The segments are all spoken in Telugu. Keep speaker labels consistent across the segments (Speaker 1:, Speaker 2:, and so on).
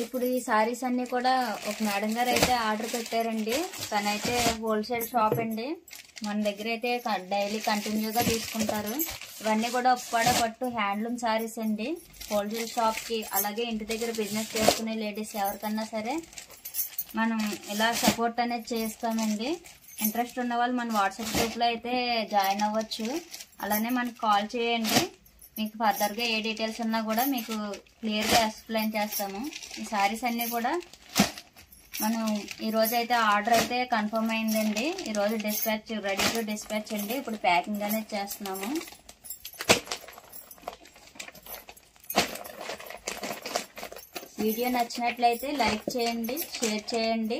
Speaker 1: ఇప్పుడు ఈ సారీస్ అన్ని కూడా ఒక మేడం గారు అయితే ఆర్డర్ పెట్టారండి. తనైతే హోల్సేల్ షాప్ అండి. మన దగ్గర అయితే డైలీ కంటిన్యూగా తీసుకుంటారు. ఇవన్నీ కూడా ఉప్పాడ పట్టు హ్యాండ్లూమ్ సారీస్ అండి. హోల్సేల్ షాప్ కి అలాగే ఇంటి దగ్గర బిజినెస్ చేసుకునే లేడీస్ ఎవరికన్నా సరే మనం ఇలా సపోర్ట్ అనేది చేస్తామండి. ఇంట్రెస్ట్ ఉన్న వాళ్ళు మన వాట్సాప్ గ్రూప్ లో అయితే జాయిన్ అవ్వచ్చు. అలానే మనకు కాల్ చేయండి. మీకు ఫర్దర్గా ఏ డీటెయిల్స్ ఉన్నా కూడా మీకు క్లియర్గా ఎక్స్ప్లెయిన్ చేస్తాము. ఈ సారీస్ అన్నీ కూడా మనం ఈరోజు అయితే ఆర్డర్ అయితే కన్ఫర్మ్ అయిందండి. ఈరోజు డిస్పాచ్ రెడీ టు డిస్పాచ్ అండి. ఇప్పుడు ప్యాకింగ్ అనేది చేస్తున్నాము. వీడియో నచ్చినట్లయితే లైక్ చేయండి, షేర్ చేయండి,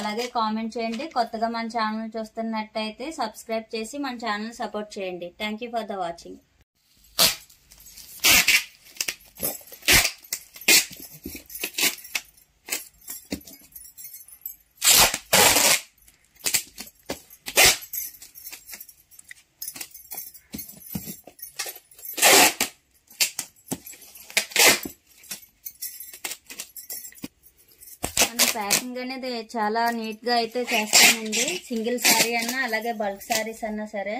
Speaker 1: అలాగే కామెంట్ చేయండి. కొత్తగా మన ఛానల్ చూస్తున్నట్టయితే సబ్స్క్రైబ్ చేసి మన ఛానల్ సపోర్ట్ చేయండి. Thank you for the watching. Packing అనేది చాలా నీట్ గా అయితే చేస్తానండి. సింగిల్ సారీ అన్నా అలాగే బల్క్ సారీస్ అన్నా సరే